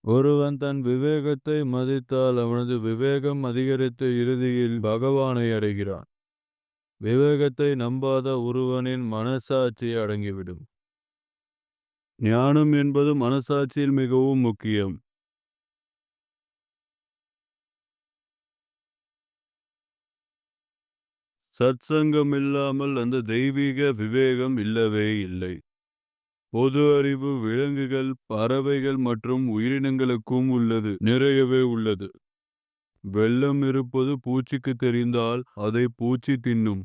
ஒருவன் தன் விவேகத்தை மதித்தால் அவனது விவேகம் அதிகரித்து இறுதியில் பகவானை அடைகிறான். விவேகத்தை நம்பாத ஒருவனின் மனசாட்சி அடங்கிவிடும். ஞானம் என்பது மனசாட்சியில் மிகவும் முக்கியம். சத்சங்கம் இல்லாமல் அந்த தெய்வீக விவேகம் இல்லவே இல்லை. பொது அறிவு விலங்குகள், பறவைகள் மற்றும் உயிரினங்களுக்கும் உள்ளது, நிறையவே உள்ளது. வெள்ளம் இருப்பது பூச்சிக்கு தெரிந்தால் அதை பூச்சி தின்னும்.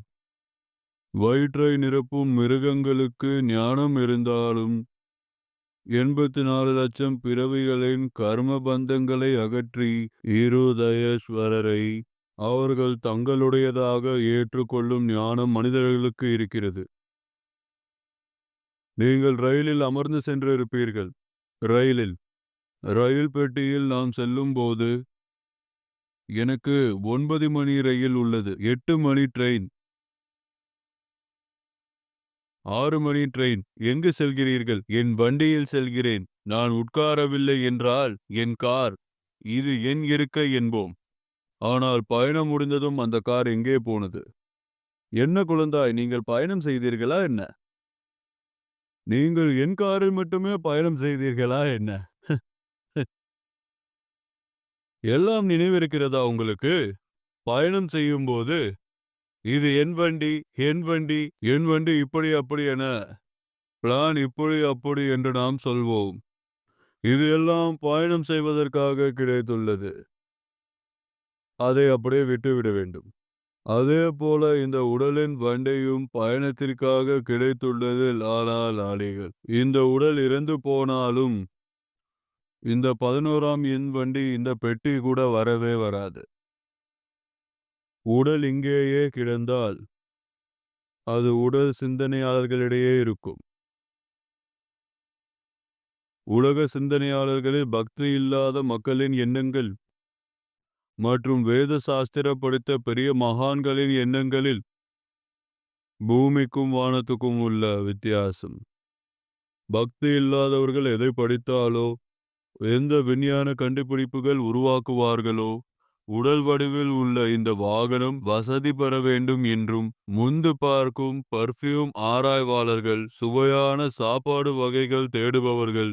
வயிற்றை நிரப்பும் மிருகங்களுக்கு ஞானம் இருந்தாலும் 84 லட்சம் பிறவிகளின் கர்ம பந்தங்களை அகற்றி இருதயேஸ்வரரை அவர்கள் தங்களுடையதாக ஏற்றுக்கொள்ளும் ஞானம் மனிதர்களுக்கு இருக்கிறது. நீங்கள் ரயிலில் அமர்ந்து சென்றிருப்பீர்கள். ரயில் பெட்டியில் நாம் செல்லும்போது எனக்கு 9 மணி ரயில் உள்ளது, 8 மணி ட்ரெயின், 6 மணி ட்ரெயின். எங்கு செல்கிறீர்கள்? என் வண்டியில் செல்கிறேன். நான் உட்காரவில்லை என்றால் என் கார், இது என் இருக்கை என்போம். ஆனால் பயணம் முடிந்ததும் அந்த கார் எங்கே போனது? என்ன குழந்தாய், நீங்கள் பயணம் செய்தீர்களா என்ன? நீங்கள் என் காரில் மட்டுமே பயணம் செய்தீர்களா என்ன? எல்லாம் நினைவிருக்கிறதா உங்களுக்கு? பயணம் செய்யும்போது இது என் வண்டி, என் வண்டி, என் வண்டி, இப்படி அப்படி என பிளான் இப்படி அப்படி என்று நாம் சொல்வோம். இது எல்லாம் பயணம் செய்வதற்காக கிடைத்துள்ளது. அதை அப்படியே விட்டுவிட வேண்டும். அதே போல இந்த உடலின் வண்டியும் பயணத்திற்காக கிடைத்துள்ளது. லாலா லாலிகள். இந்த உடல் இறந்து போனாலும் இந்த 11ஆம் எண் வண்டி, இந்த பெட்டி கூட வரவே வராது. உடல் இங்கேயே கிடந்தால் அது உடல் சிந்தனையாளர்களிடையே இருக்கும். உலக சிந்தனையாளர்களில் பக்தி இல்லாத மக்களின் எண்ணங்கள் மற்றும் வேத சாஸ்திர படித்த பெரிய மகான்களின் எண்ணங்களில் பூமிக்கும் வானத்துக்கும் உள்ள வித்தியாசம். பக்தி இல்லாதவர்கள் எதை படித்தாலோ, எந்த விஞ்ஞான கண்டுபிடிப்புகள் உருவாக்குவார்களோ, உடல் வடிவில் உள்ள இந்த வாகனம் வசதி பெற வேண்டும் என்றும், முந்து பார்க்கும் பர்ஃப்யூம் ஆராய்வாளர்கள், சுவையான சாப்பாடு வகைகள் தேடுபவர்கள்,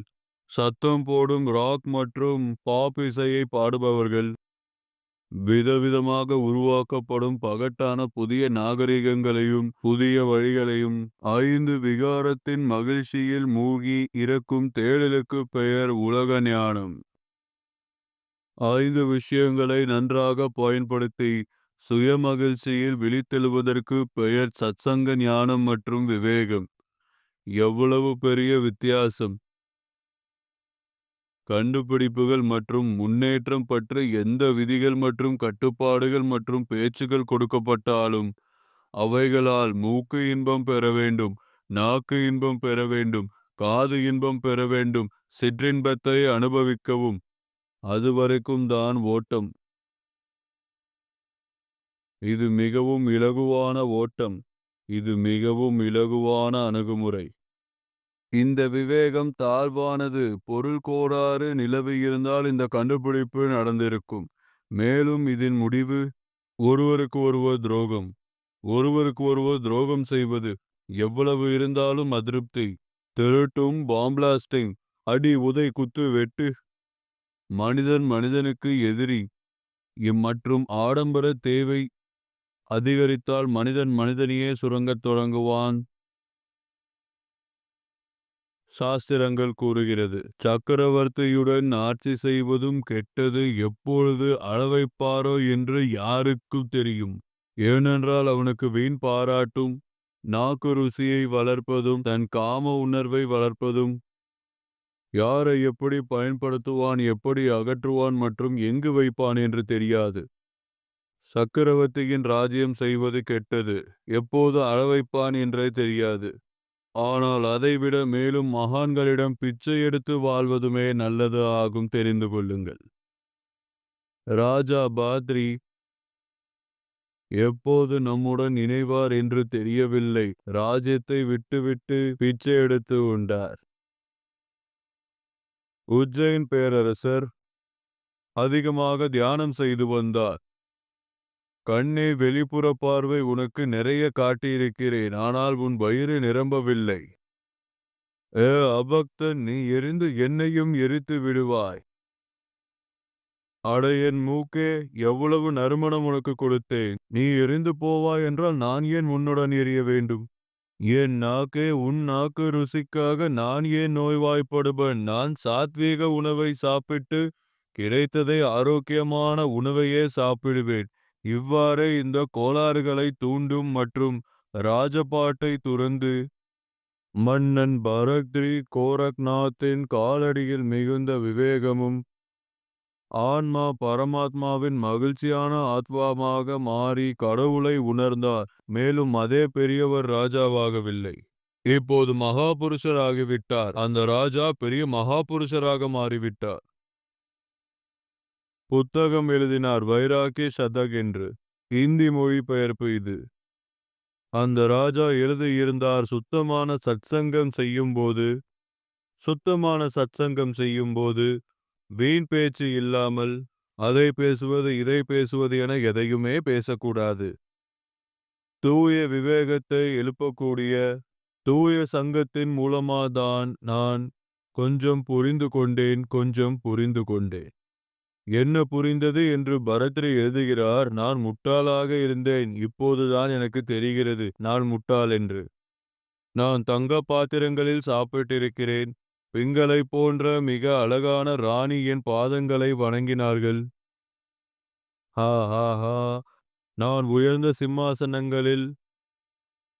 சத்தம் போடும் ராக் மற்றும் பாப் இசையை பாடுபவர்கள், விதவிதமாக உருவாக்கப்படும் பகட்டான புதிய நாகரிகங்களையும் புதிய வழிகளையும் 5 விகாரத்தின் மகிழ்ச்சியில் மூழ்கி இறக்கும் தேடலுக்கு பெயர் உலக ஞானம். 5 விஷயங்களை நன்றாக பயன்படுத்தி சுய மகிழ்ச்சியில் விழித்தெழுவதற்கு பெயர் சத்சங்க ஞானம் மற்றும் விவேகம். எவ்வளவு பெரிய வித்தியாசம்! கண்டுபிடிப்புகள் மற்றும் முன்னேற்றம் பற்றி எந்த விதிகள் மற்றும் கட்டுப்பாடுகள் மற்றும் பேச்சுகள் கொடுக்கப்பட்டாலும் அவைகளால் மூக்கு இன்பம் பெற வேண்டும், நாக்கு இன்பம் பெற வேண்டும், காது இன்பம் பெற வேண்டும், சிற்றின்பத்தை அனுபவிக்கவும். அதுவரைக்கும் தான் ஓட்டம். இது மிகவும் இலகுவான ஓட்டம். இது மிகவும் இலகுவான அணுகுமுறை. இந்த விவேகம் தாழ்வானது. பொருள் கோளாறு நிலவியிருந்தால் இந்த கண்டுபிடிப்பு நடந்திருக்கும். மேலும் இதன் முடிவு ஒருவருக்கு ஒருவர் துரோகம். ஒருவருக்கு ஒருவர் துரோகம் செய்வது. எவ்வளவு இருந்தாலும் அதிருப்தி. திருட்டும் பாம்பிளாஸ்டிங், அடி உதை குத்து வெட்டு. மனிதன் மனிதனுக்கு எதிரி. மற்றும் ஆடம்பர தேவை அதிகரித்தால் மனிதன் மனிதனையே சுரங்கத் தொடங்குவான். சாஸ்திரங்கள் கூறுகிறது, சக்கரவர்த்தியுடன் ஆட்சி செய்வதும் கெட்டது. எப்பொழுது அளவைப்பாரோ என்று யாருக்கும் தெரியும். ஏனென்றால் அவனுக்கு வீண் பாராட்டும், நாக்கு ருசியை வளர்ப்பதும், தன் காம உணர்வை வளர்ப்பதும், யாரை எப்படி பயன்படுத்துவான், எப்படி அகற்றுவான் மற்றும் எங்கு வைப்பான் என்று தெரியாது. சக்கரவர்த்தியின் ராஜ்யம் செய்வது கெட்டது. எப்போது அளவைப்பான் என்றே தெரியாது. ஆனால் அதைவிட மேலும் மகான்களிடம் பிச்சை எடுத்து வாழ்வதுமே நல்லது ஆகும், தெரிந்து கொள்ளுங்கள். ராஜா பாத்ரி எப்போது நம்முடன் இணைவார் என்று தெரியவில்லை. ராஜ்யத்தை விட்டுவிட்டு பிச்சை எடுத்து உண்டார். உஜ்ஜைன் பேரரசர் அதிகமாக தியானம் செய்து வந்தார். கண்ணே, வெளிப்புற பார்வை உனக்கு நிறைய காட்டியிருக்கிறேன், ஆனால் உன் வயிறு நிரம்பவில்லை. அபக்தன், நீ எரிந்து என்னையும் எரித்து விடுவாய். அட என் மூக்கே, எவ்வளவு நறுமணம் உனக்கு கொடுத்தேன். நீ எரிந்து போவாய் என்றால் நான் ஏன் உன்னுடன் எரிய வேண்டும்? என் நாக்கே, உன் நாக்கு ருசிக்காக நான் ஏன் நோய்வாய்ப்படுபன்? நான் சாத்வீக உணவை சாப்பிட்டு கிடைத்ததை ஆரோக்கியமான உணவையே சாப்பிடுவேன். இவ்வாறே இந்த கோளாறுகளை தூண்டும் மற்றும் ராஜபாட்டை துறந்து மன்னன் பரத்ரி கோரக்நாத்தின் காலடியில் மிகுந்த விவேகமும் ஆன்மா பரமாத்மாவின் மகிழ்ச்சியான ஆத்மாவாக மாறி கடவுளை உணர்ந்தார். மேலும் அதே பெரியவர் ராஜாவாகவில்லை, இப்போது மகாபுருஷராகிவிட்டார். அந்த ராஜா பெரிய மகாபுருஷராக மாறிவிட்டார். புத்தகம் எழுதினார் வைராக்கி சதக் என்று. இந்தி மொழிபெயர்ப்பு இது. அந்த ராஜா எழுதியிருந்தார், சுத்தமான சத்சங்கம் செய்யும்போது வீண் பேச்சு இல்லாமல் அதை பேசுவது இதை பேசுவது என எதையுமே பேசக்கூடாது. தூய விவேகத்தை எழுப்பக்கூடிய தூய சங்கத்தின் மூலமாதான் நான் கொஞ்சம் புரிந்து கொண்டேன். என்ன புரிந்தது என்று பரத்ரி எழுதுகிறார். நான் முட்டாளாக இருந்தேன், இப்போதுதான் எனக்கு தெரிகிறது நான் முட்டாள் என்று. நான் தங்க பாத்திரங்களில் சாப்பிட்டிருக்கிறேன். பிங்களை போன்ற மிக அழகான ராணி என் பாதங்களை வணங்கினார்கள். ஹா ஹா ஹா. நான் உயர்ந்த சிம்மாசனங்களில்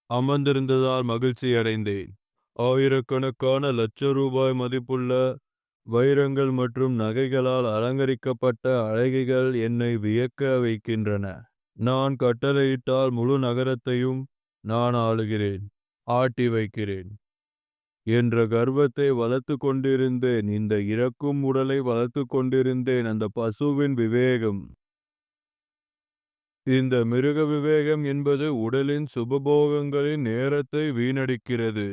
அமர்ந்திருந்ததால் மகிழ்ச்சி அடைந்தேன். ஆயிரக்கணக்கான லட்ச ரூபாய் மதிப்புள்ள வைரங்கள் மற்றும் நகைகளால் அலங்கரிக்கப்பட்ட அழகிகள் என்னை வியக்க வைக்கின்றன. நான் கட்டளையிட்டால் முழு நகரத்தையும் நான் ஆளுகிறேன், ஆட்டி வைக்கிறேன் என்ற கர்வத்தை வளர்த்து கொண்டிருந்தேன். இந்த இறக்கும் உடலை வளர்த்து கொண்டிருந்தேன். அந்த பசுவின் விவேகம், இந்த மிருக விவேகம் என்பது உடலின் சுபபோகங்களின் நேரத்தை வீணடிக்கிறது.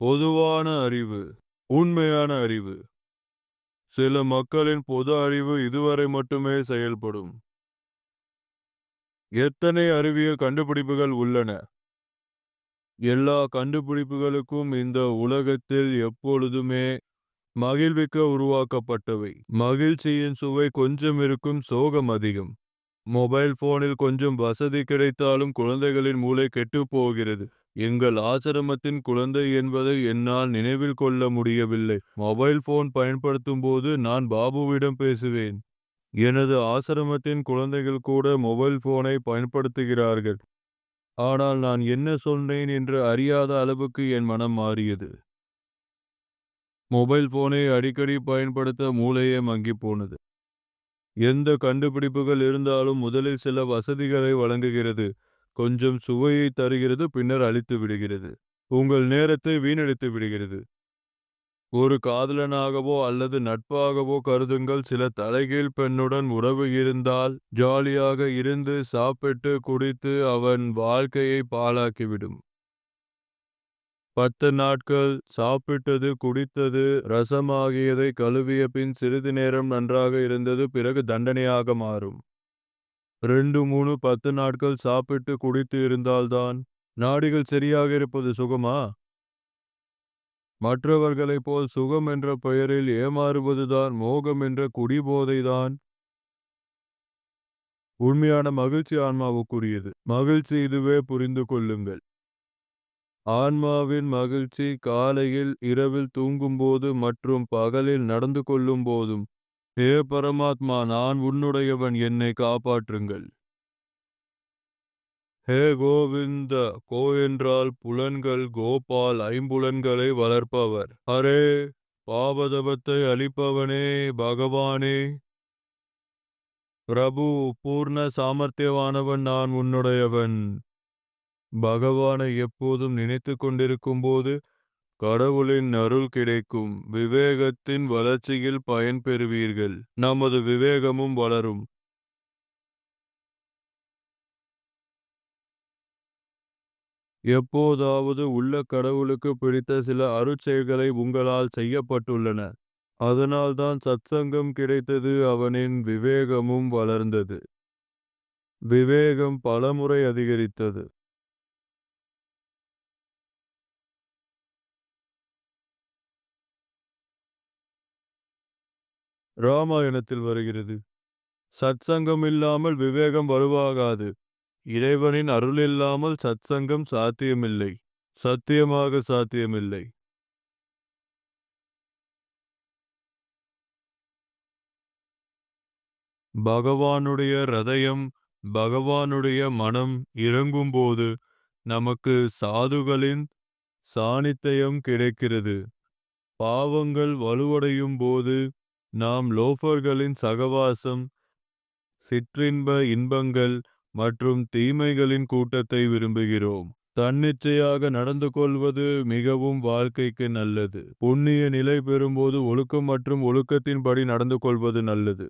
பொதுவான அறிவு, உண்மையான அறிவு. சில மக்களின் பொது அறிவு இதுவரை மட்டுமே செயல்படும். எத்தனை அறிவியல் கண்டுபிடிப்புகள் உள்ளன. எல்லா கண்டுபிடிப்புகளுக்கும் இந்த உலகத்தில் எப்பொழுதுமே மகிழ்விக்க உருவாக்கப்பட்டவை. மகிழ்ச்சியின் சுவை கொஞ்சம் இருக்கும், சோகம் அதிகம். மொபைல் போனில் கொஞ்சம் வசதி கிடைத்தாலும் குழந்தைகளின் மூளை கெட்டு போகிறது. எங்கள் ஆசிரமத்தின் குழந்தை என்பதை என்னால் நினைவில் கொள்ள முடியவில்லை. மொபைல் போன் பயன்படுத்தும் போது நான் பாபுவிடம் பேசுவேன். எனது ஆசிரமத்தின் குழந்தைகள் கூட மொபைல் போனை பயன்படுத்துகிறார்கள். ஆனால் நான் என்ன சொன்னேன் என்று அறியாத அளவுக்கு என் மனம் மாறியது. மொபைல் போனை அடிக்கடி பயன்படுத்த மூளையே மங்கி போனது. எந்த கண்டுபிடிப்புகள் இருந்தாலும் முதலில் சில வசதிகளை வழங்குகிறது, கொஞ்சம் சுவையை தருகிறது, பின்னர் அழித்து விடுகிறது. உங்கள் நேரத்தை வீணடித்து விடுகிறது. ஒரு காதலனாகவோ அல்லது நட்பாகவோ கருதுங்கள். சில தலைகீழ் பெண்ணுடன் உறவு இருந்தால் ஜாலியாக இருந்து சாப்பிட்டு குடித்து அவன் வாழ்க்கையை பாழாக்கிவிடும். 10 நாட்கள் சாப்பிட்டது குடித்தது ரசமாகியதை கழுவிய பின் சிறிது நேரம் நன்றாக இருந்தது, பிறகு தண்டனையாக மாறும். 2 3 10 நாட்கள் சாப்பிட்டு குடித்து இருந்தால்தான் நாடிகள் சரியாக இருப்பது சுகமா? மற்றவர்களைப் போல் சுகம் என்ற பெயரில் ஏமாறுவதுதான் மோகம் என்ற குடிபோதைதான். உண்மையான மகிழ்ச்சி ஆன்மாவுக்குரியது. மகிழ்ச்சி இதுவே, புரிந்து கொள்ளுங்கள். ஆன்மாவின் மகிழ்ச்சி காலையில், இரவில் தூங்கும்போது மற்றும் பகலில் நடந்து கொள்ளும் போதும். ஹே பரமாத்மா, நான் உன்னுடையவன், என்னை காப்பாற்றுங்கள். ஹே கோவிந்த. கோ என்றால் புலன்கள், கோபால் ஐம்புலன்களை வளர்ப்பவர். ஹரே, பாவதவத்தை அளிப்பவனே, பகவானே, பிரபு, பூர்ண சாமர்த்தியவானவன், நான் உன்னுடையவன். பகவானை எப்போதும் நினைத்து கொண்டிருக்கும் போது கடவுளின் அருள் கிடைக்கும். விவேகத்தின் வளர்ச்சியில் பயன் பெறுவீர்கள். நமது விவேகமும் வளரும். எப்போதாவது உள்ள கடவுளுக்கு பிடித்த சில அருட்செயல்களை உங்களால் செய்யப்பட்டுள்ளன. அதனால்தான் சத்சங்கம் கிடைத்தது. அவனின் விவேகமும் வளர்ந்தது. விவேகம் பலமுறை அதிகரித்தது. ராமாயணத்தில் வருகிறது. சத்சங்கம் இல்லாமல் விவேகம் வலுவாகாது. இறைவனின் அருள் இல்லாமல் சத்சங்கம் சாத்தியமில்லை. சத்தியமாக சாத்தியமில்லை. பகவானுடைய ஹிருதயம், பகவானுடைய மனம் இறங்கும்போது நமக்கு சாதுகளின் சாநித்தியம் கிடைக்கிறது. பாவங்கள் வலுவடையும் போது நாம் லோஃபர்களின் சகவாசம், சிற்றின்ப இன்பங்கள் மற்றும் தீமைகளின் கூட்டத்தை விரும்புகிறோம். தன்னிச்சையாக நடந்து கொள்வது மிகவும் வாழ்க்கைக்கு நல்லது. புண்ணிய நிலை பெறும்போது ஒழுக்கம் மற்றும் ஒழுக்கத்தின்படி நடந்து கொள்வது நல்லது.